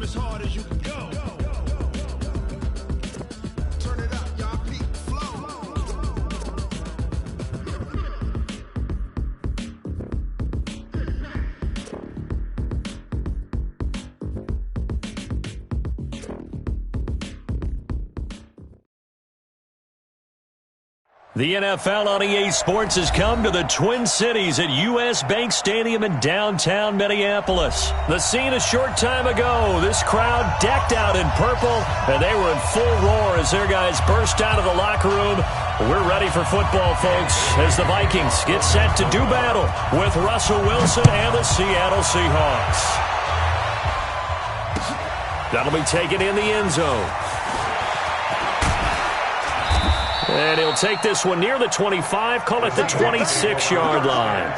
as hard as you can go. Turn it up, y'all. Peak flow. The NFL on EA Sports has come to the Twin Cities at U.S. Bank Stadium in downtown Minneapolis. The scene a short time ago, this crowd decked out in purple, and they were in full roar as their guys burst out of the locker room. We're ready for football, folks, as the Vikings get set to do battle with Russell Wilson and the Seattle Seahawks. That'll be taken in the end zone. And he'll take this one near the 25, call it the 26-yard line.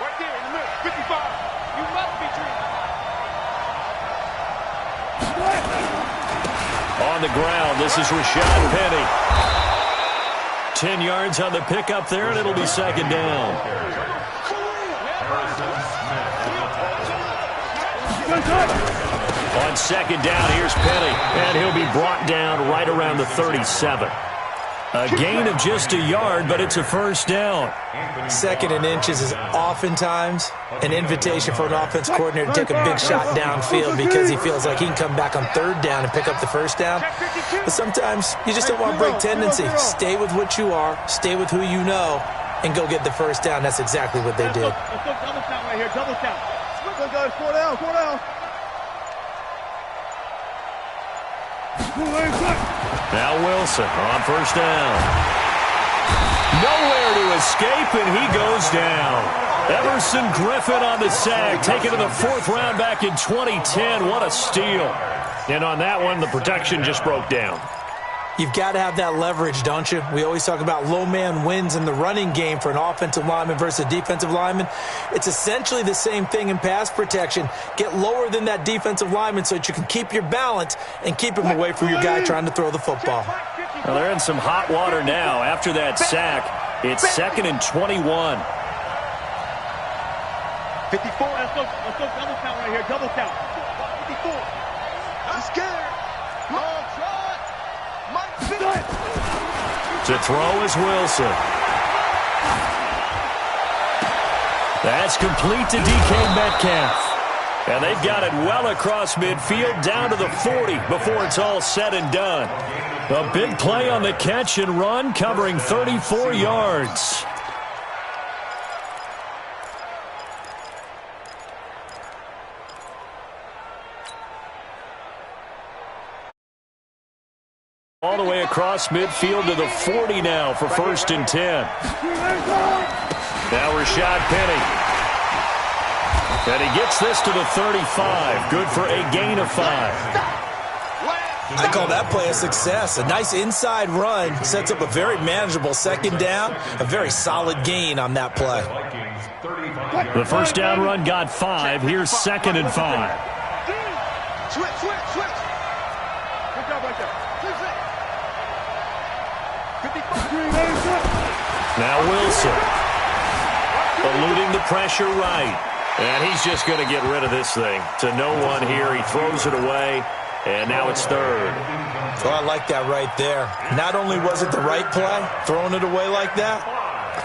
Right there in the middle, 55. You must be dreaming. On the ground, this is Rashad Penny. 10 yards on the pickup there, and it'll be second down. On second down, here's Penny, and he'll be brought down right around the 37. A gain of just a yard, but it's a first down. Second and inches is oftentimes an invitation for an offense coordinator to take a big shot downfield because he feels like he can come back on third down and pick up the first down. But sometimes you just don't want to break tendency. Stay with what you are, stay with who you know, and go get the first down. That's exactly what they did. Let's go double count right here, double count. Let's go, guys, 4 down, 4 down. Now Wilson on first down. Nowhere to escape, and he goes down. Everson Griffin on the sack, taken to the fourth round back in 2010. What a steal. And on that one, the protection just broke down. You've got to have that leverage, don't you? We always talk about low man wins in the running game for an offensive lineman versus a defensive lineman. It's essentially the same thing in pass protection. Get lower than that defensive lineman so that you can keep your balance and keep him away from your guy trying to throw the football. Well, they're in some hot water now. After that sack, it's second and 21. 54, let's go double count right here, double count. 54. I'm scared. Long try. To throw is Wilson. That's complete to DK Metcalf. And they've got it well across midfield down to the 40 before it's all said and done. A big play on the catch and run, covering 34 yards. All the way across midfield to the 40 now for first and 10. Now Rashad Penny. And he gets this to the 35. Good for a gain of 5. I call that play a success. A nice inside run sets up a very manageable second down. A very solid gain on that play. The first down run got 5. Here's second and 5. Switch. Good job right there. Now Wilson. Eluding the pressure right. And he's just going to get rid of this thing. To no one here. He throws it away. And now it's third. Well, I like that right there. Not only was it the right play, throwing it away like that,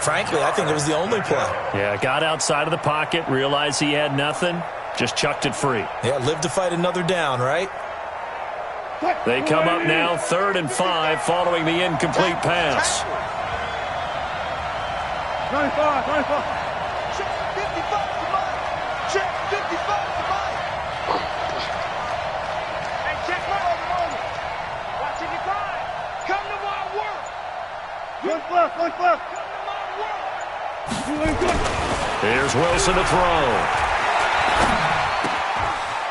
frankly, I think it was the only play. Yeah, got outside of the pocket, realized he had nothing, just chucked it free. Yeah, live to fight another down, right? They come up now, 3rd and 5, following the incomplete pass. 95. Check 55 to mine. Check 55 to mine. Hey, check my over. Watching you grind. Come to my work. One left. Come to my work. Here's Wilson to throw.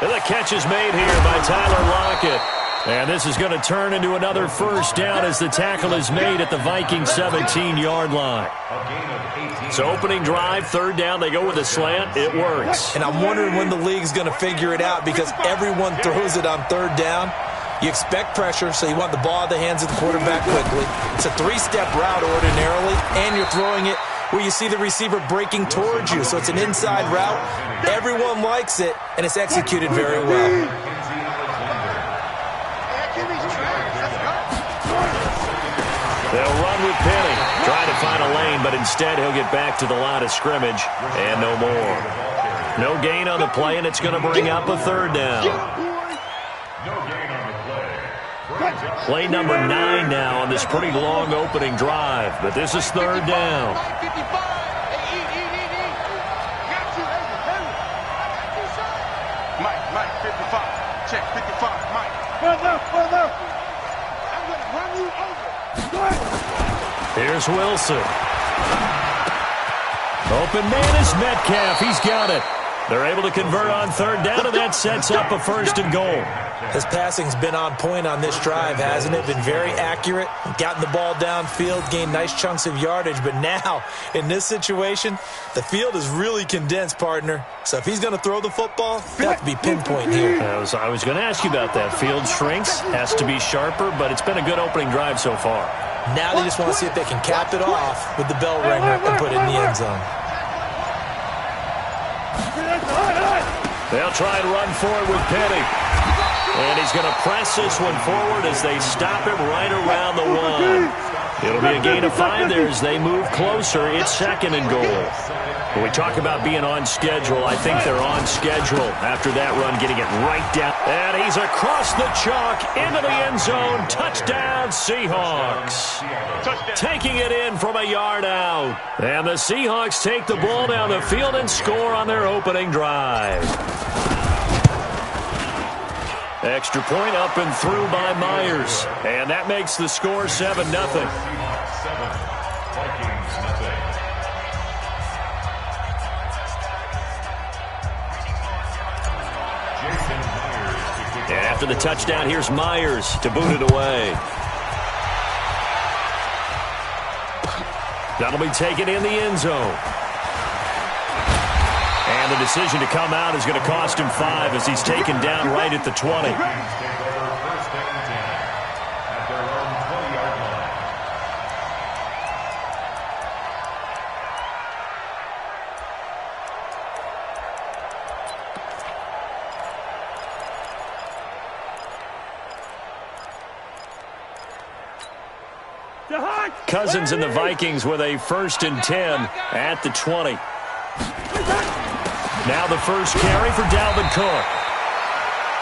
And the catch is made here by Tyler Lockett. And this is going to turn into another first down as the tackle is made at the Vikings 17-yard line. So opening drive, third down, they go with a slant. It works. And I'm wondering when the league's going to figure it out because everyone throws it on third down. You expect pressure, so you want the ball in the hands of the quarterback quickly. It's a three-step route ordinarily, and you're throwing it where you see the receiver breaking towards you. So it's an inside route. Everyone likes it, and it's executed very well. They'll run with Penny, trying to find a lane, but instead he'll get back to the line of scrimmage and no more. No gain on the play, and it's going to bring up a third down. Play number 9 now on this pretty long opening drive, but this is third down. Mike, 55. Check, 55, Mike. I'm going to run you over. Here's Wilson. Open man is Metcalf. He's got it. They're able to convert on third down, and that sets up a first and goal. His passing's been on point on this drive, hasn't it? Been very accurate, gotten the ball downfield, gained nice chunks of yardage. But now, in this situation, the field is really condensed, partner. So if he's going to throw the football, he'll have to be pinpoint here. I was going to ask you about that. Field shrinks, has to be sharper, but it's been a good opening drive so far. Now they just want to see if they can cap it off with the bell ringer and put it in the end zone. They'll try and run for it with Penny. And he's going to press this one forward as they stop him right around the 1. It'll be a gain of 5 there as they move closer. It's second and goal. When we talk about being on schedule, I think they're on schedule after that run, getting it right down. And he's across the chalk into the end zone. Touchdown, Seahawks. Taking it in from a yard out. And the Seahawks take the ball down the field and score on their opening drive. Extra point up and through by Myers. And that makes the score 7-0. After the touchdown, here's Myers to boot it away. That'll be taken in the end zone. And the decision to come out is going to cost him 5 as he's taken down right at the 20. Cousins and the Vikings with a 1st and 10 at the 20. Now the first carry for Dalvin Cook.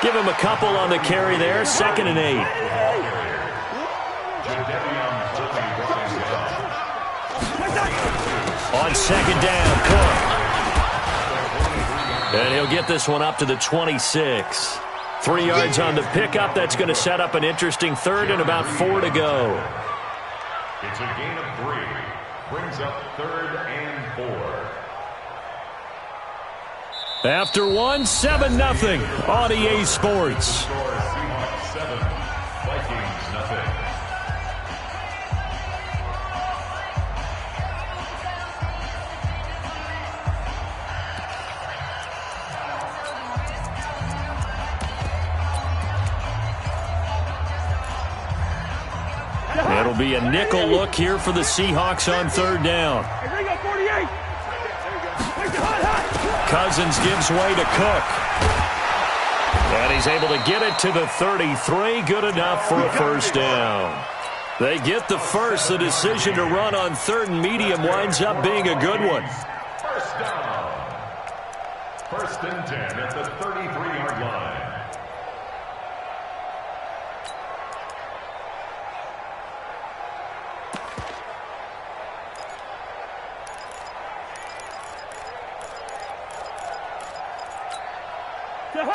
Give him a couple on the carry there. 2nd and 8. On 2nd down, Cook. And he'll get this one up to the 26. 3 yards on the pickup. That's going to set up an interesting 3rd and about 4 to go. It's a gain of 3. Brings up 3rd and 4. After 1, 7-0 on EA Sports. Seahawks 7, Vikings 0. It'll be a nickel look here for the Seahawks on 3rd down. Cousins gives way to Cook. And he's able to get it to the 33. Good enough for a first down. They get the first. The decision to run on 3rd and medium winds up being a good one. First down. 1st and 10 at the 33-yard line.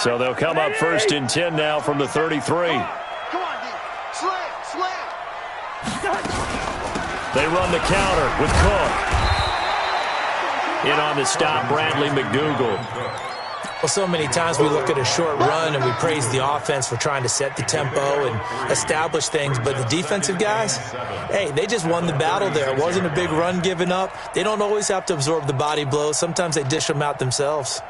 So they'll come up 1st and 10 now from the 33. Come on, D. Slam. They run the counter with Cook. In on the stop, Bradley McDougal. Well, so many times we look at a short run and we praise the offense for trying to set the tempo and establish things, but the defensive guys, hey, they just won the battle there. It wasn't a big run given up. They don't always have to absorb the body blows. Sometimes they dish them out themselves.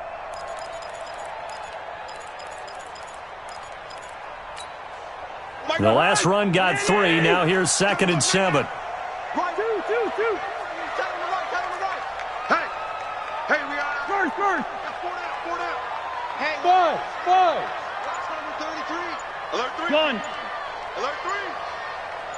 The last run got 3. Now here's 2nd and 7. Right, two. Tell him to right. Hey, we are first. Four down. Hey, five. Watch number 33. Alert 3. Gun. Alert 3.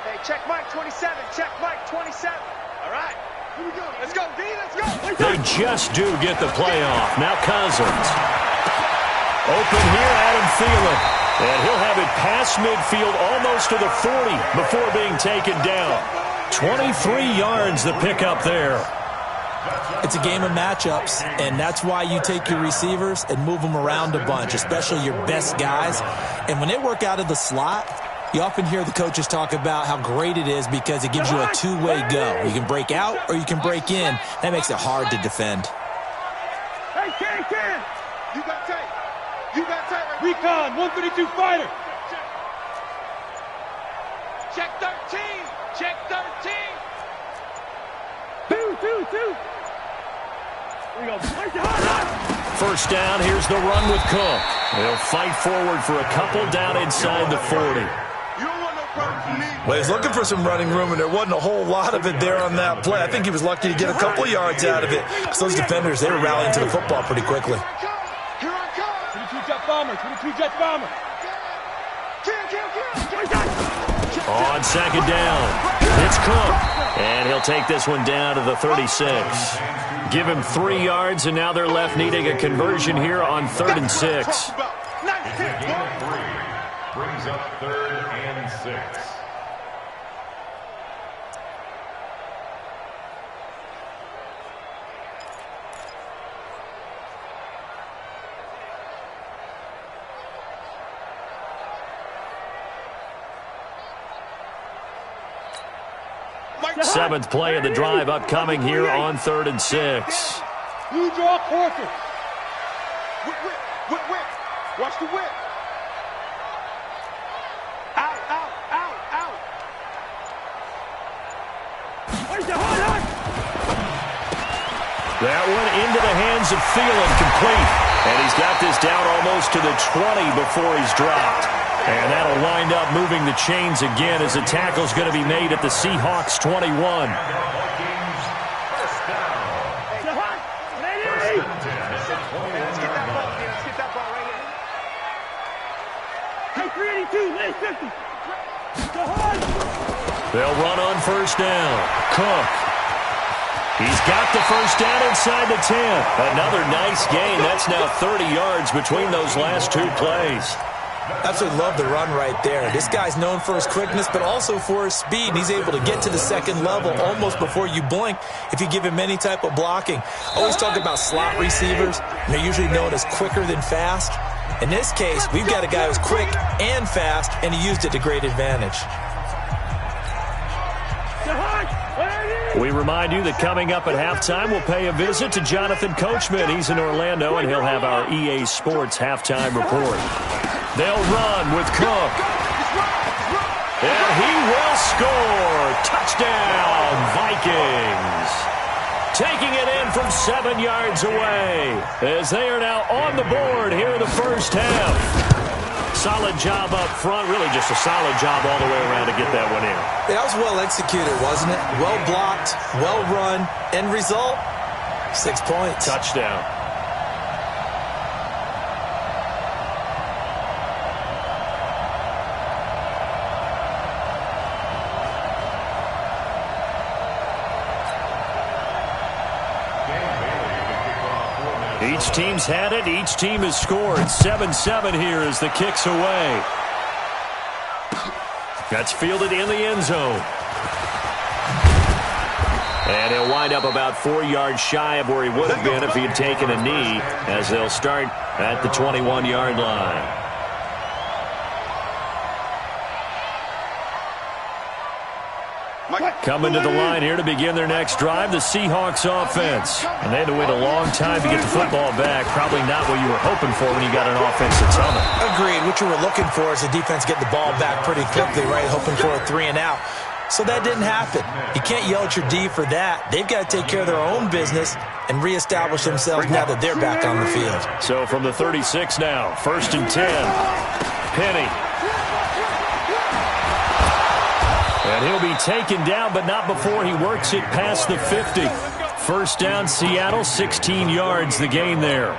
Hey, check Mike 27. All right. Here we go. Let's go, D. Let's go. They just do get the playoff. Now Cousins. Open here, Adam Thielen. And he'll have it past midfield almost to the 40 before being taken down. 23 yards the pickup there. It's a game of matchups, and that's why you take your receivers and move them around a bunch, especially your best guys. And when they work out of the slot, you often hear the coaches talk about how great it is because it gives you a two-way go. You can break out or you can break in. That makes it hard to defend. Hey, Ken. You got tape. Recon, 132 fighter. Check 13. Two. Here we go. First down, here's the run with Cook. They'll fight forward for a couple down inside the 40. You don't want no problem from me. Well, he's looking for some running room, and there wasn't a whole lot of it there on that play. I think he was lucky to get a couple yards out of it. Because those defenders, they were rallying to the football pretty quickly. Here I come. 22 jet bomber. On 2nd down, it's Cook. And he'll take this one down to the 36. Give him 3 yards, and now they're left needing a conversion here on 3rd and 6. Brings up 3rd and 6. Seventh play of the drive upcoming here on 3rd and 6. You draw quarter. Whip. Watch the whip. Out. That one into the hands of Thielen, complete. And he's got this down almost to the 20 before he's dropped. And that'll wind up moving the chains again as the tackle's going to be made at the Seahawks 21. They'll run on first down. Cook. He's got the first down inside the 10. Another nice gain. That's now 30 yards between those last 2 plays. Absolutely love the run right there. This guy's known for his quickness, but also for his speed. And he's able to get to the second level almost before you blink if you give him any type of blocking. Always talk about slot receivers, and they're usually known as quicker than fast. In this case, we've got a guy who's quick and fast, and he used it to great advantage. We remind you that coming up at halftime, we'll pay a visit to Jonathan Coachman. He's in Orlando, and he'll have our EA Sports halftime report. They'll run with Cook. And he will score. Touchdown, Vikings. Taking it in from 7 yards away as they are now on the board here in the first half. Solid job up front, really just a solid job all the way around to get that one in. That was well executed, wasn't it? Well blocked, well run. End result, 6 points. Touchdown. Each team's had it. Each team has scored. 7-7 here as the kick's away. That's fielded in the end zone. And he'll wind up about 4 yards shy of where he would have been if he had taken a knee, as they'll start at the 21-yard line. Coming to the line here to begin their next drive, the Seahawks offense. And they had to wait a long time to get the football back. Probably not what you were hoping for when you got an offense that's humming. Agreed. What you were looking for is the defense get the ball back pretty quickly, right? Hoping for a 3 and out. So that didn't happen. You can't yell at your D for that. They've got to take care of their own business and reestablish themselves now that they're back on the field. So from the 36 now, 1st and 10. Penny. And he'll be taken down, but not before he works it past the 50. First down, Seattle, 16 yards, the gain there.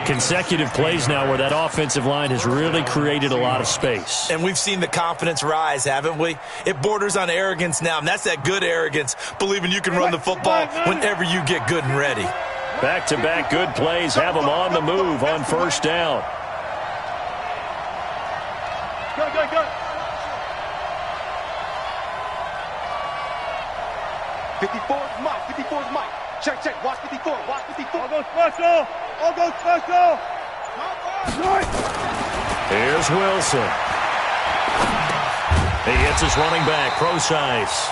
Consecutive plays now where that offensive line has really created a lot of space. And we've seen the confidence rise, haven't we? It borders on arrogance now, and that's that good arrogance, believing you can run the football whenever you get good and ready. Back-to-back good plays have them on the move on first down. Go. 54 is Mike. 54 is Mike. Check. Watch 54. Watch 54. I'll go special. Here's Wilson. He hits his running back, Procise.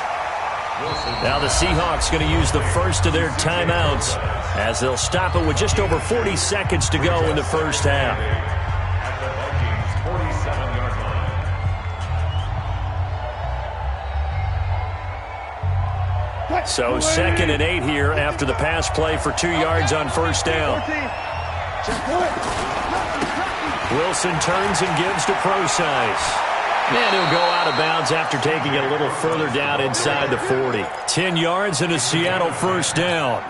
Now the Seahawks going to use the first of their timeouts as they'll stop it with just over 40 seconds to go in the first half. At the Vikings' 47-yard line. So 2nd and 8 here after the pass play for 2 yards on first down. Wilson turns and gives to Procise. And he'll go out of bounds after taking it a little further down inside the 40. 10 yards and a Seattle first down.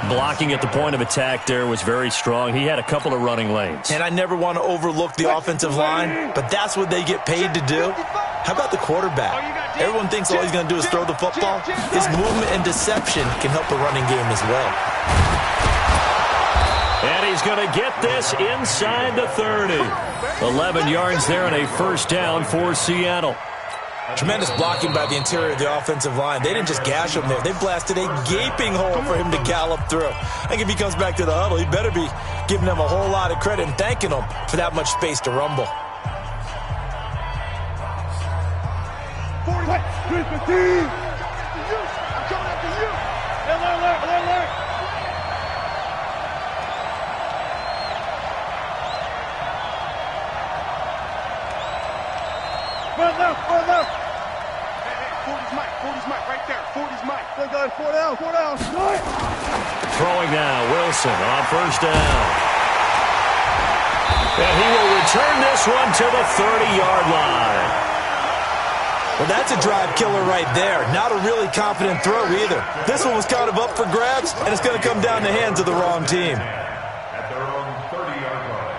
Blocking at the point of attack there was very strong. He had a couple of running lanes. And I never want to overlook the offensive line, but that's what they get paid to do. How about the quarterback? Everyone thinks all he's going to do is throw the football. His movement and deception can help the running game as well. And he's going to get this inside the 30. 11 yards there and a first down for Seattle. Tremendous blocking by the interior of the offensive line. They didn't just gash him there. They blasted a gaping hole for him to gallop through. I think if he comes back to the huddle, he better be giving them a whole lot of credit and thanking them for that much space to rumble. 40. I'm coming after you. Alert. Front left. Hey, 40's Mike, right there. 40's Mike. Good guys, 4 down. Throwing now, Wilson on first down. And he will return this one to the 30-yard line. Well, that's a drive killer right there. Not a really confident throw either. This one was kind of up for grabs, and it's going to come down the hands of the wrong team. At their own 30-yard line.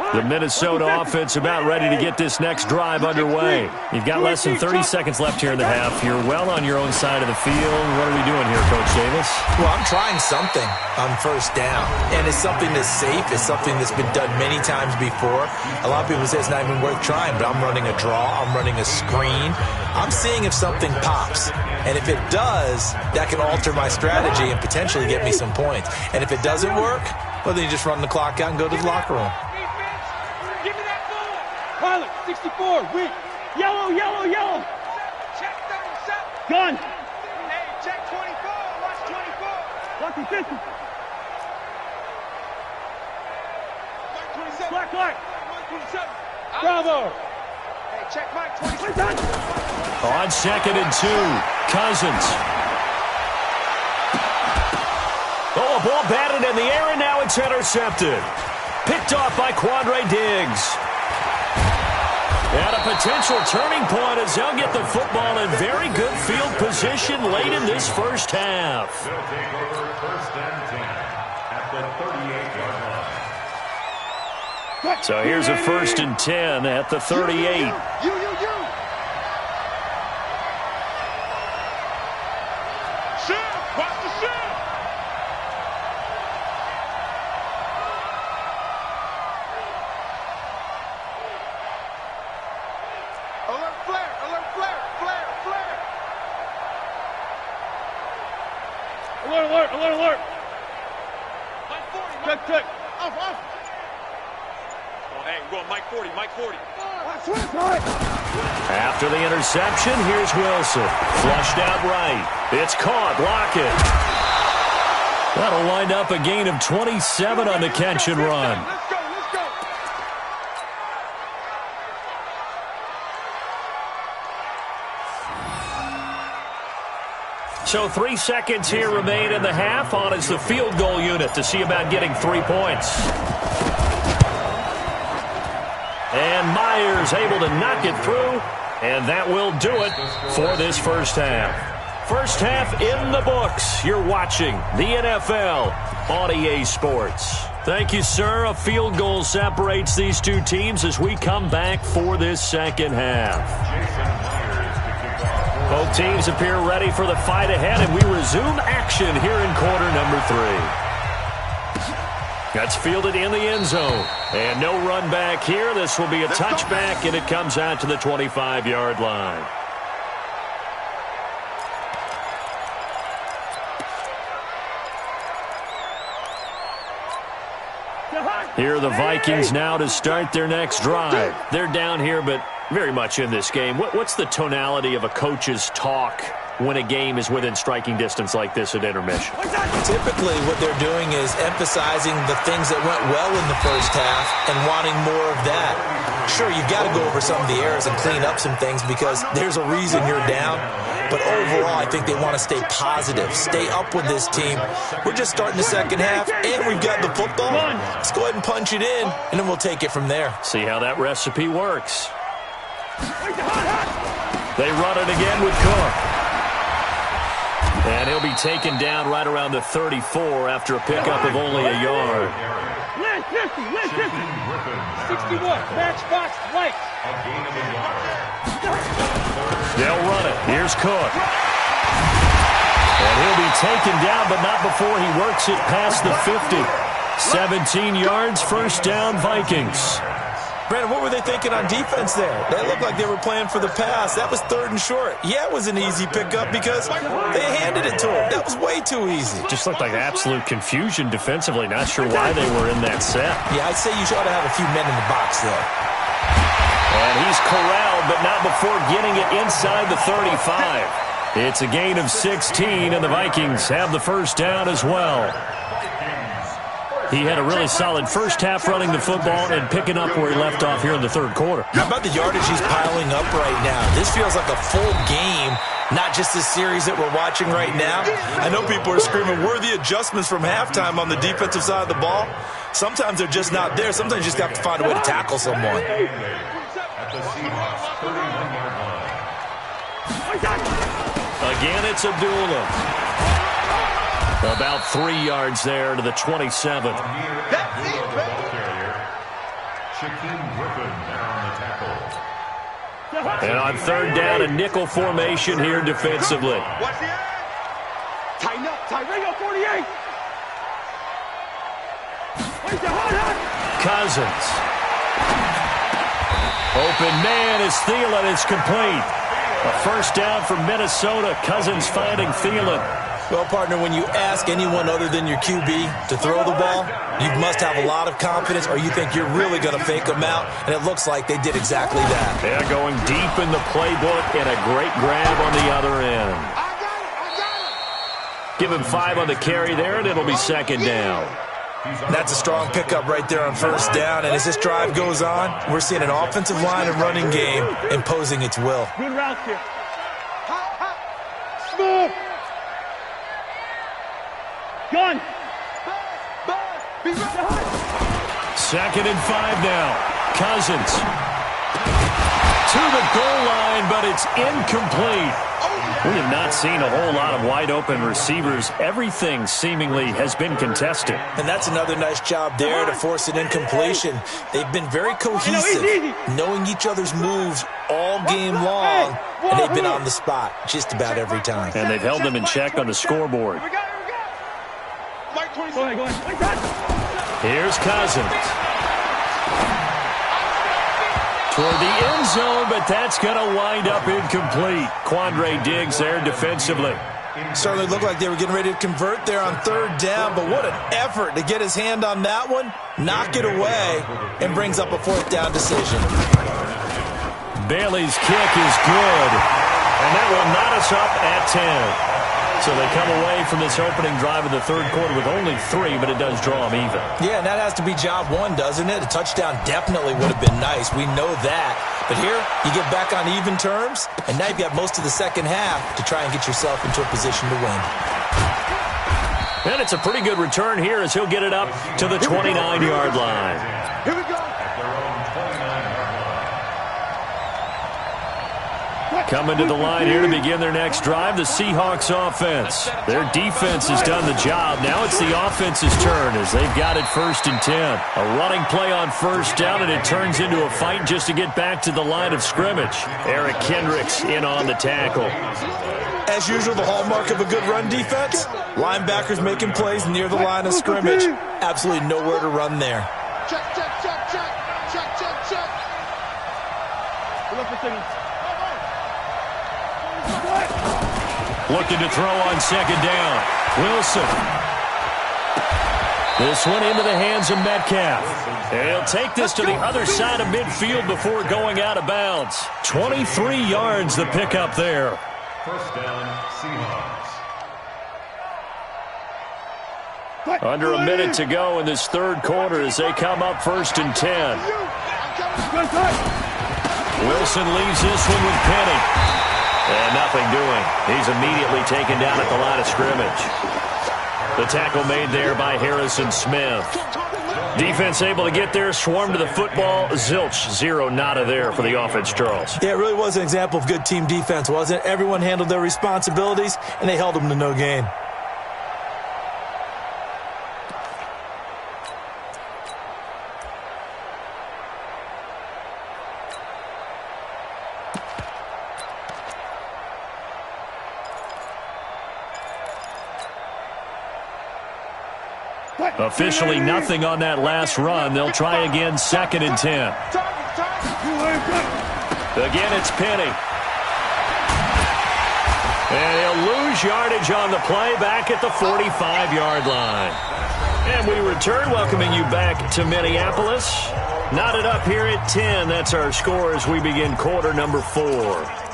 The Minnesota offense about ready to get this next drive underway. You've got less than 30 seconds left here in the half. You're well on your own side of the field. What are we doing here, Coach Davis? Well, I'm trying something on first down, and it's something that's safe. It's something that's been done many times before. A lot of people say it's not even worth trying, but I'm running a draw. I'm running a screen. I'm seeing if something pops, and if it does, that can alter my strategy and potentially get me some points. And if it doesn't work, well, then you just run the clock out and go to the locker room. Give me that ball. Pilot, 64, weak. Yellow. Check 37. Gun. Hey, check 24. Watch 24. Watch 50. Mike 27. Black light. Mike 27. Bravo. Hey, check Mike 27. On 2nd and 2, Cousins. Oh, a ball batted in the air, and now it's intercepted. Picked off by Quandre Diggs. And a potential turning point as they'll get the football in very good field position late in this first half. They'll take over 1st and 10 at the 38-yard line. So here's a 1st and 10 at the 38. You. Shift. Watch the shift. Alert flare. Alert. Check. Off. Hey, we're going Mike 40, Mike 40. After the interception, here's Wilson. Flushed out right. It's caught. Lockett. That'll wind up a gain of 27 on the catch and run. Let's go, let's go. So 3 seconds here remain in the half. On is the field goal unit to see about getting 3 points. And Myers able to knock it through, and that will do it for this first half. First half in the books. You're watching the NFL on EA Sports. Thank you, sir. A field goal separates these two teams as we come back for this second half. Both teams appear ready for the fight ahead, and we resume action here in quarter number 3. That's fielded in the end zone. And no run back here. This will be a touchback, and it comes out to the 25-yard line. Here are the Vikings now to start their next drive. They're down here, but very much in this game. What's the tonality of a coach's talk when a game is within striking distance like this at intermission? Typically, what they're doing is emphasizing the things that went well in the first half and wanting more of that. Sure, you've got to go over some of the errors and clean up some things because there's a reason you're down. But overall, I think they want to stay positive, stay up with this team. We're just starting the second half, and we've got the football. Let's go ahead and punch it in, and then we'll take it from there. See how that recipe works. They run it again with Cook. And he'll be taken down right around the 34 after a pickup of only a yard. Lynn 50, Lynn 50. 61, matchbox, right. They'll run it. Here's Cook. And he'll be taken down, but not before he works it past the 50. 17 yards, first down, Vikings. Brandon, what were they thinking on defense there? That looked like they were playing for the pass. That was 3rd and short. Yeah, it was an easy pickup because they handed it to him. That was way too easy. Just looked like absolute confusion defensively. Not sure why they were in that set. Yeah, I'd say you should have a few men in the box there. And he's corralled, but not before getting it inside the 35. It's a gain of 16, and the Vikings have the first down as well. He had a really solid first half running the football and picking up where he left off here in the third quarter. How about the yardage he's piling up right now? This feels like a full game, not just the series that we're watching right now. I know people are screaming, where are the adjustments from halftime on the defensive side of the ball? Sometimes they're just not there. Sometimes you just have to find a way to tackle someone. Again, it's Abdullah. About 3 yards there to the 27. And on third down, a nickel formation here defensively. Watch the tighten up, Tyrell 48. Cousins. Open man is Thielen. It's complete. A first down for Minnesota. Cousins finding Thielen. Well, partner, when you ask anyone other than your QB to throw the ball, you must have a lot of confidence or you think you're really going to fake them out, and it looks like they did exactly that. They're going deep in the playbook and a great grab on the other end. Give him 5 on the carry there, and it'll be second down. That's a strong pickup right there on first down, and as this drive goes on, we're seeing an offensive line and running game imposing its will. Good route here. Smooth. Gun. Second and 5 now. Cousins. To the goal line, but it's incomplete. We have not seen a whole lot of wide-open receivers. Everything seemingly has been contested. And that's another nice job there to force an incompletion. They've been very cohesive, knowing each other's moves all game long, and they've been on the spot just about every time. And they've held them in check on the scoreboard. Here's Cousins. Toward the end zone, but that's going to wind up incomplete. Quandre Diggs there defensively. Certainly looked like they were getting ready to convert there on third down, but what an effort to get his hand on that one, knock it away, and brings up a fourth down decision. Bailey's kick is good, and that will knot us up at 10. So they come away from this opening drive in the third quarter with only 3, but it does draw them even. Yeah, and that has to be job one, doesn't it? A touchdown definitely would have been nice. We know that. But here, you get back on even terms, and now you've got most of the second half to try and get yourself into a position to win. And it's a pretty good return here as he'll get it up to the 29-yard line. Here we go. Coming to the line here to begin their next drive, the Seahawks offense. Their defense has done the job. Now it's the offense's turn as they've got it 1st and 10. A running play on first down, and it turns into a fight just to get back to the line of scrimmage. Eric Kendricks in on the tackle. As usual, the hallmark of a good run defense, linebackers making plays near the line of scrimmage. Absolutely nowhere to run there. Check, check, check, check. Check, check, check. Looking to throw on second down. Wilson. This one into the hands of Metcalf. And he'll take this to the other side of midfield before going out of bounds. 23 yards the pickup there. First down, Seahawks. Under a minute to go in this third quarter as they come up 1st and 10. Wilson leaves this one with Penny. And nothing doing. He's immediately taken down at the line of scrimmage. The tackle made there by Harrison Smith. Defense able to get there, swarm to the football. Zilch, 0 nada there for the offense, Charles. Yeah, it really was an example of good team defense, wasn't it? Everyone handled their responsibilities, and they held them to no gain. Officially nothing on that last run. They'll try again 2nd and 10. Again, it's Penny. And he'll lose yardage on the play back at the 45-yard line. And we return, welcoming you back to Minneapolis. Knotted up here at 10. That's our score as we begin quarter number 4.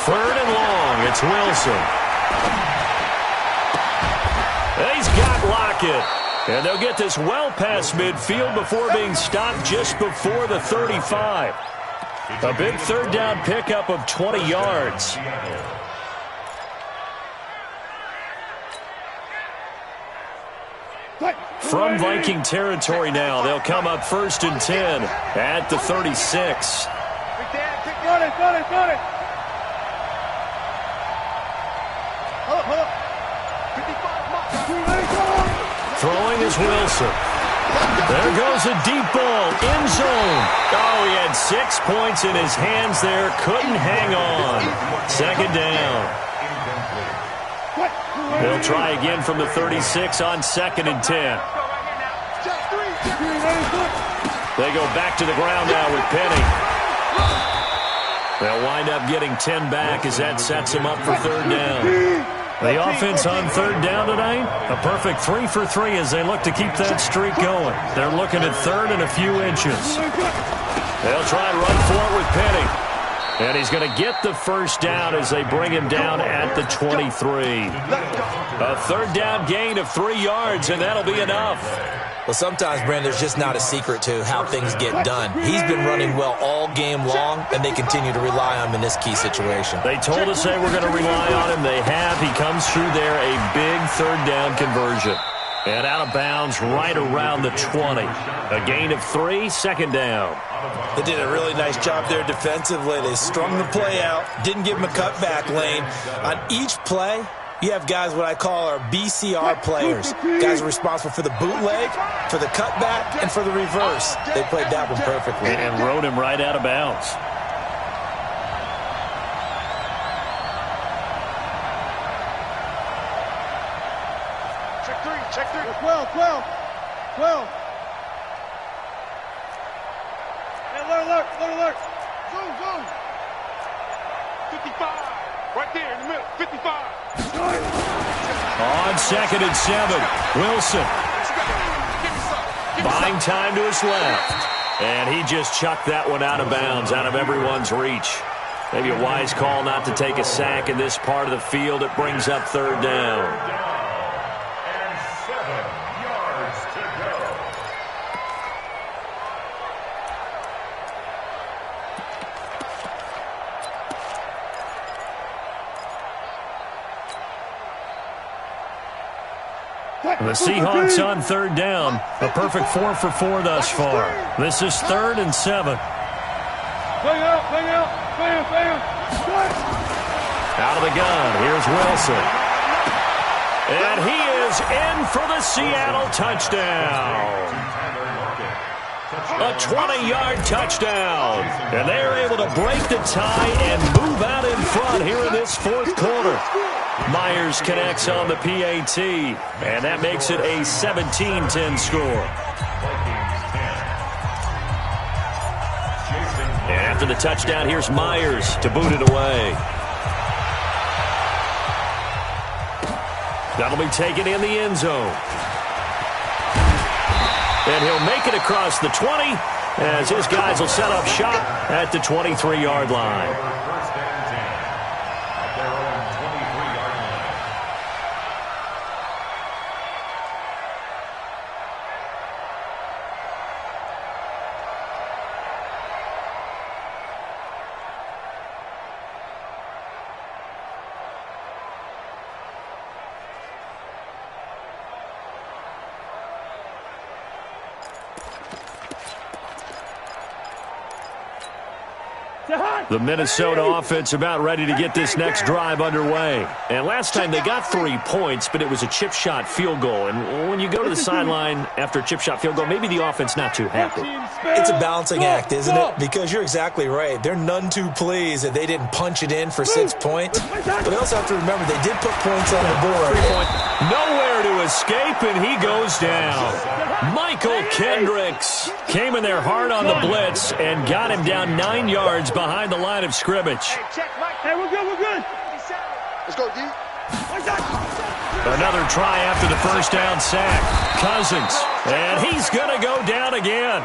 Third and long, it's Wilson. He's got Lockett. And they'll get this well past midfield before being stopped just before the 35. A big third down pickup of 20 yards. From Viking territory now, they'll come up 1st and 10 at the 36. Got it. Throwing is Wilson. There goes a deep ball, end zone. Oh, he had 6 points in his hands there, couldn't hang on. 2nd down. They'll try again from the 36 on 2nd and 10. They go back to the ground now with Penny. They'll wind up getting 10 back as that sets them up for 3rd down. The offense on 3rd down tonight, a perfect 3 for 3 as they look to keep that streak going. They're looking at 3rd and a few inches. They'll try and run for it with Penny. And he's going to get the 1st down as they bring him down at the 23. A 3rd down gain of 3 yards, and that'll be enough. Well, sometimes, Brand, there's just not a secret to how things get done. He's been running well all game long, and they continue to rely on him in this key situation. They told us they were going to rely on him. They have. He comes through there, a big 3rd down conversion. And out of bounds right around the 20. A gain of 3, second down. They did a really nice job there defensively. They strung the play out, didn't give them a cutback lane. On each play, you have guys what I call our BCR players. Guys are responsible for the bootleg, for the cutback, and for the reverse. They played that one perfectly. And rode him right out of bounds. Check 3. 12. Alert. Zoom. 55. Right there in the middle. 55. On 2nd and 7. Wilson. Buying time to his left. And he just chucked that one out of bounds, out of everyone's reach. Maybe a wise call not to take a sack in this part of the field. It brings up 3rd down. The Seahawks on 3rd down. A perfect 4 for 4 thus far. This is 3rd and 7. Bang out. Out of the gun. Here's Wilson. And he is in for the Seattle touchdown. A 20-yard touchdown. And they're able to break the tie and move out in front here in this 4th quarter. Myers connects on the PAT, and that makes it a 17-10 score. And after the touchdown, here's Myers to boot it away. That'll be taken in the end zone. And he'll make it across the 20 as his guys will set up shop at the 23-yard line. The Minnesota offense about ready to get this next drive underway. And last time they got 3 points, but it was a chip shot field goal. And when you go to the sideline after a chip shot field goal, maybe the offense not too happy. It's a balancing act, isn't it? Because you're exactly right. They're none too pleased that they didn't punch it in for 6 points. But they also have to remember they did put points on the board. Nowhere to escape, and he goes down. Michael Kendricks came in there hard on the blitz and got him down 9 yards behind the line of scrimmage. Hey, we're good. Let's go, D. Another try after the first down sack. Cousins, and he's going to go down again.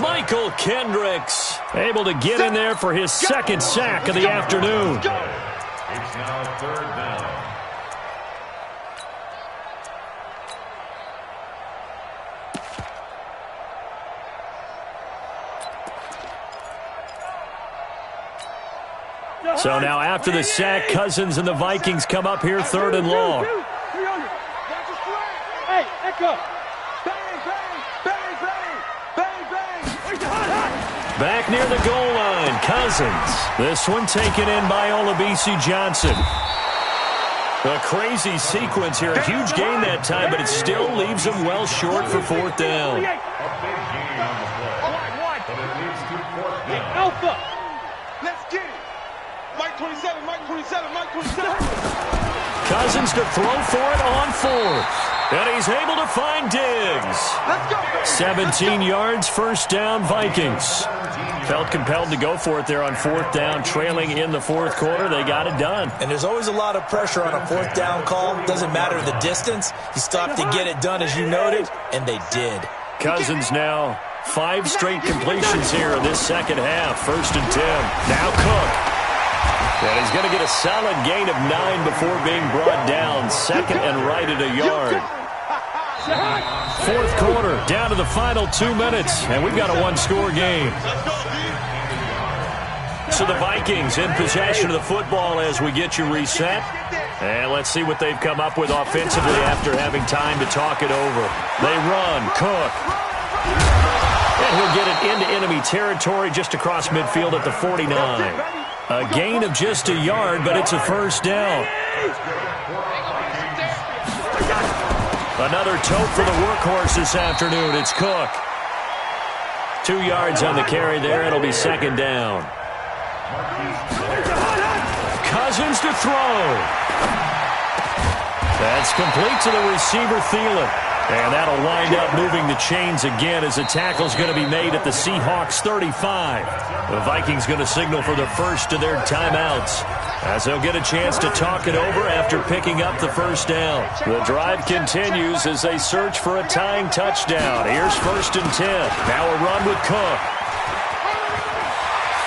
Michael Kendricks able to get in there for his 2nd sack of the afternoon. It's now 3rd down. So now after the sack, Cousins and the Vikings come up here 3rd and long. Hey, echo. Back near the goal line, Cousins. This one taken in by Olabisi Johnson. A crazy sequence here. A huge gain that time, but it still leaves him well short for 4th down. A big gain on the play, but it leads to 4th down. Alpha. Let's get it. Mike 27. Cousins to throw for it on 4th. And he's able to find Diggs. 17 yards, 1st down, Vikings. Felt compelled to go for it there on 4th down, trailing in the 4th quarter. They got it done. And there's always a lot of pressure on a 4th down call. Doesn't matter the distance. You stop to get it done, as you noted, and they did. Cousins now 5 straight completions here in this 2nd half. 1st and 10. Now Cook. And he's going to get a solid gain of 9 before being brought down. 2nd and right at a yard. 4th quarter, down to the final 2 minutes, and we've got a 1-score game. So the Vikings in possession of the football as we get you reset. And let's see what they've come up with offensively after having time to talk it over. They run. Cook. And he'll get it into enemy territory just across midfield at the 49. A gain of just a yard, but it's a first down. Another tote for the workhorse this afternoon. It's Cook. 2 yards on the carry there. It'll be second down. Cousins to throw. That's complete to the receiver, Thielen. And that'll wind up moving the chains again as the tackle's going to be made at the Seahawks 35. The Vikings going to signal for the first of their timeouts as they'll get a chance to talk it over after picking up the first down. The drive continues as they search for a tying touchdown. Here's 1st and 10. Now a run with Cook.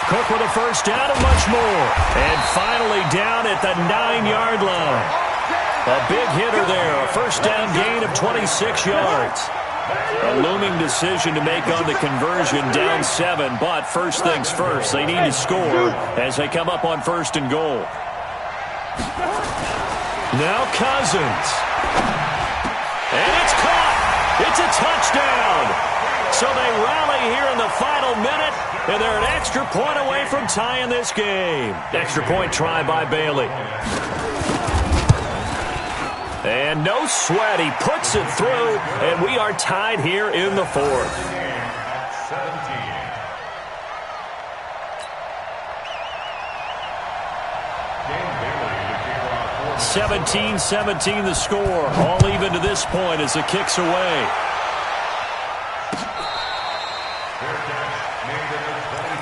Cook with a first down and much more. And finally down at the 9-yard line. A big hitter there, a first down gain of 26 yards. A looming decision to make on the conversion, down 7, but first things first, they need to score as they come up on 1st and goal. Now Cousins. And it's caught. It's a touchdown. So they rally here in the final minute, and they're an extra point away from tying this game. Extra point try by Bailey. And no sweat, he puts it through, and we are tied here in the 4th. 17-17 the score, all even to this point as the kick's away.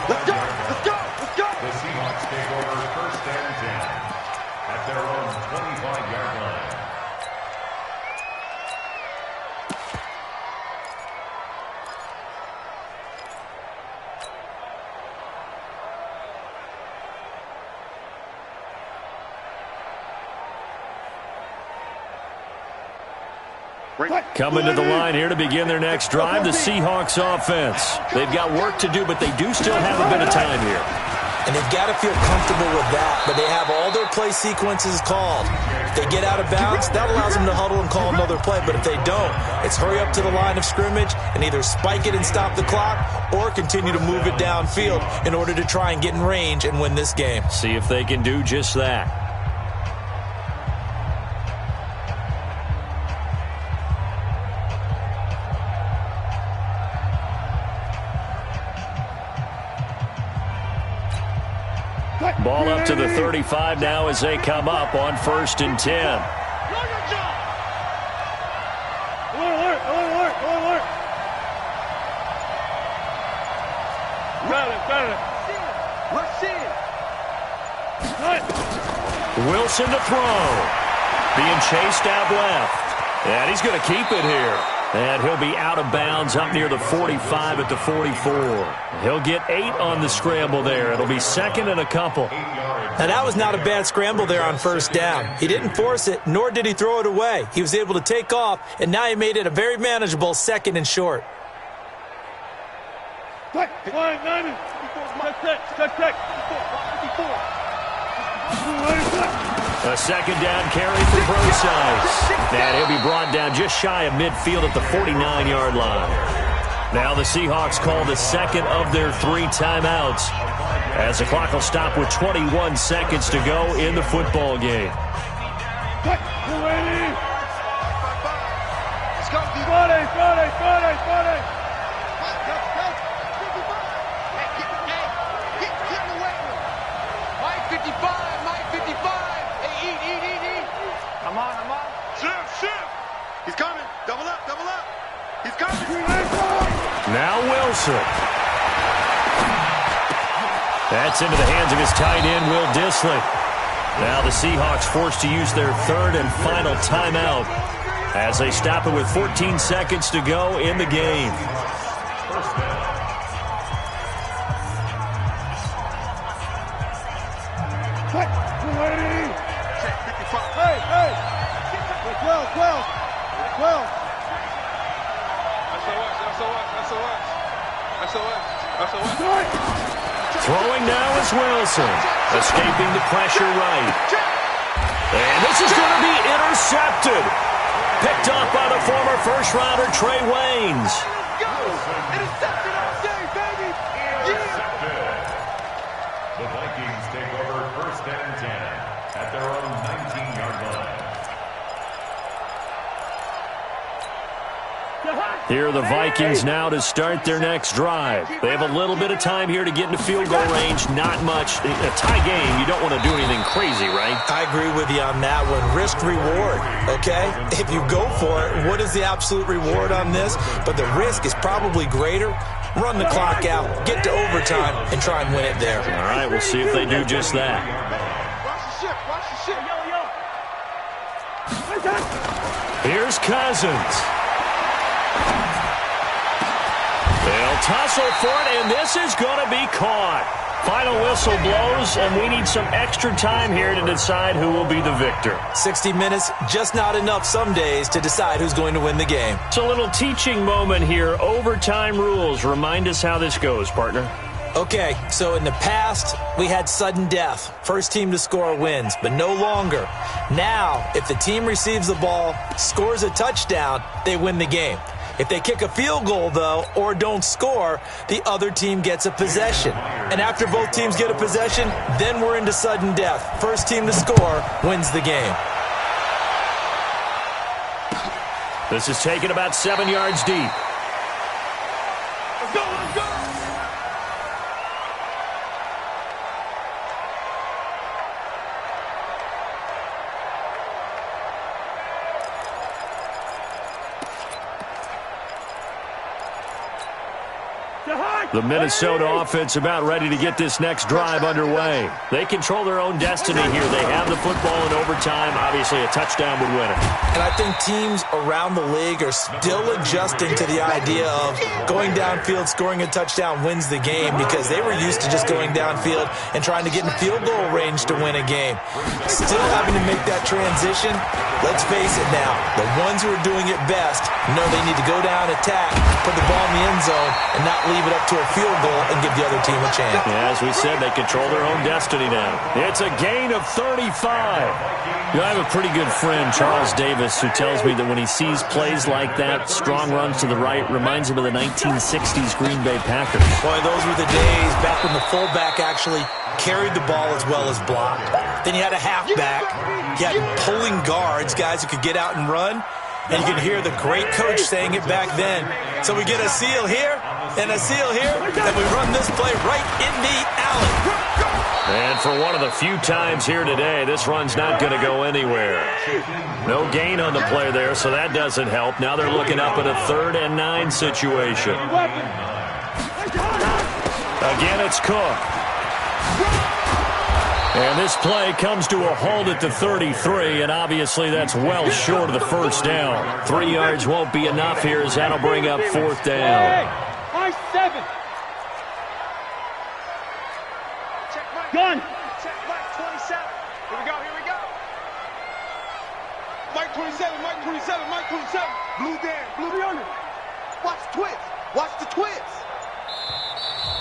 Let's go! Let's go! Let's go! The Seahawks take over 1st and 10 at their own 25-yard line. Coming to the line here to begin their next drive, the Seahawks offense. They've got work to do, but they do still have a bit of time here. And they've got to feel comfortable with that, but they have all their play sequences called. If they get out of bounds, that allows them to huddle and call another play, but if they don't, it's hurry up to the line of scrimmage and either spike it and stop the clock or continue to move it downfield in order to try and get in range and win this game. See if they can do just that. Ball up to the 35 now as they come up on 1st and 10. Wilson to throw. Being chased out left. And he's going to keep it here. And he'll be out of bounds up near the 45 at the 44. He'll get 8 on the scramble there. It'll be 2nd and a couple. Now, that was not a bad scramble there on 1st down. He didn't force it, nor did he throw it away. He was able to take off, and now he made it a very manageable 2nd and short. A 2nd down carry for Brosize. And he'll be brought down just shy of midfield at the 49-yard line. Now the Seahawks call the 2nd of their 3 timeouts as the clock will stop with 21 seconds to go in the football game. He's coming. Double up, double up. He's coming. Now Wilson. That's into the hands of his tight end, Will Dissly. Now the Seahawks forced to use their 3rd and final timeout as they stop it with 14 seconds to go in the game. Throwing now is Wilson, escaping the pressure right. And this is going to be intercepted. Picked off by the former first-rounder Trey Waynes. Go! Intercepted all day, baby! Intercepted. The Vikings take over 1st and 10 at their own 19-yard line. Here are the Vikings now to start their next drive. They have a little bit of time here to get into field goal range. Not much. A tie game, you don't want to do anything crazy, right? I agree with you on that one. Risk-reward, okay? If you go for it, what is the absolute reward on this? But the risk is probably greater. Run the clock out, get to overtime, and try and win it there. All right, we'll see if they do just that. Watch the ship, watch the ship. Here's Cousins. They'll tussle for it, and this is going to be caught. Final whistle blows, and we need some extra time here to decide who will be the victor. 60 minutes, just not enough some days to decide who's going to win the game. It's a little teaching moment here. Overtime rules. Remind us how this goes, partner. Okay, so in the past, we had sudden death. First team to score wins, but no longer. Now, if the team receives the ball, scores a touchdown, they win the game. If they kick a field goal, though, or don't score, the other team gets a possession. And after both teams get a possession, then we're into sudden death. First team to score wins the game. This is taken about 7 yards deep. Let's go, let's go! The Minnesota offense about ready to get this next drive underway. They control their own destiny here. They have the football in overtime. Obviously, a touchdown would win it. And I think teams around the league are still adjusting to the idea of going downfield, scoring a touchdown wins the game, because they were used to just going downfield and trying to get in field goal range to win a game. Still having to make that transition. Let's face it now, the ones who are doing it best know they need to go down, attack, put the ball in the end zone, and not leave it up to a field goal and give the other team a chance. Yeah, as we said, they control their own destiny now. It's a gain of 35. You know, I have a pretty good friend, Charles Davis, who tells me that when he sees plays like that, strong runs to the right, reminds him of the 1960s Green Bay Packers. Boy, those were the days back when the fullback actually carried the ball as well as blocked. Then you had a halfback. You had pulling guards, guys who could get out and run. And you can hear the great coach saying it back then. So we get a seal here and a seal here, and we run this play right in the alley. And for one of the few times here today, this run's not going to go anywhere. No gain on the play there, so that doesn't help. Now they're looking up at a 3rd and 9 situation. Again, it's Cook. And this play comes to a halt at the 33, and obviously that's well short of the first down. 3 yards won't be enough here, as that'll bring up 4th down. High 7. Check Mike. Gun. Check Mike 27. Here we go, here we go. Mike 27, Mike 27, Mike 27. Blue Dan, blue under. Watch the twins. Watch the twins.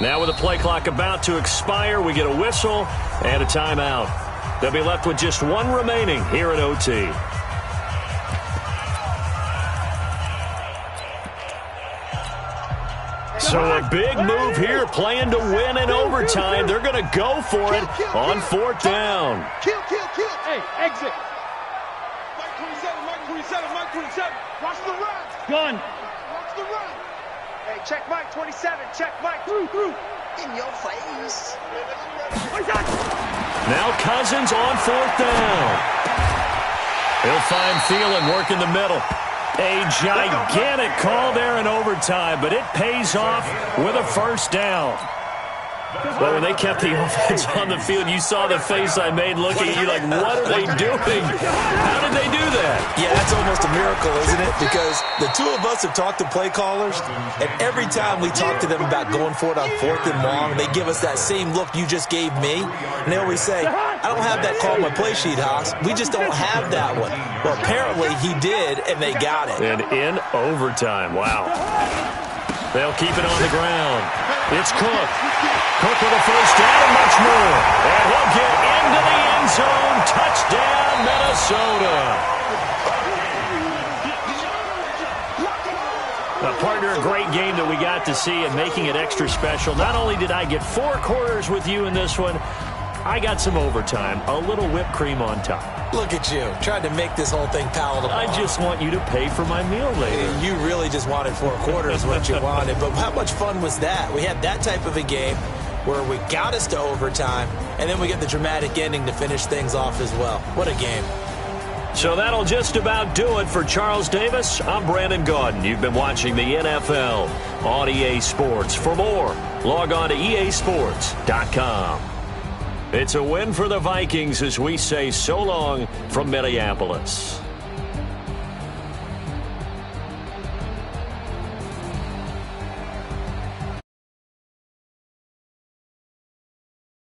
Now with the play clock about to expire, we get a whistle and a timeout. They'll be left with just one remaining here at OT. So a big move here, playing to win in overtime. They're going to go for it on 4th down. Kill, kill, kill. Hey, exit. Mike 27, Mike 27, Mike 27. Watch the run. Gun. Watch the run. Hey, check Mike 27. Check Mike. Through. In your face. Now Cousins on 4th down. He'll find Thielen working the middle. A gigantic call there in overtime, but it pays off with a 1st down. But when they kept the offense on the field, you saw the face I made looking at you like, what are they doing? How did they do that? Yeah, that's almost a miracle, isn't it? Because the two of us have talked to play callers, and every time we talk to them about going for it on 4th and long, they give us that same look you just gave me. And they always say, I don't have that call on my play sheet, Haas. We just don't have that one. Well, apparently he did, and they got it. And in overtime, wow. They'll keep it on the ground. It's Cook. Cook with a first down and much more. And he'll get into the end zone. Touchdown, Minnesota. Partner, a great game that we got to see and making it extra special. Not only did I get 4 quarters with you in this one, I got some overtime, a little whipped cream on top. Look at you, trying to make this whole thing palatable. I just want you to pay for my meal later. You really just wanted 4 quarters, what you wanted. But how much fun was that? We had that type of a game where we got us to overtime, and then we get the dramatic ending to finish things off as well. What a game. So that'll just about do it for Charles Davis. I'm Brandon Gaudin. You've been watching the NFL on EA Sports. For more, log on to easports.com. It's a win for the Vikings as we say so long from Minneapolis.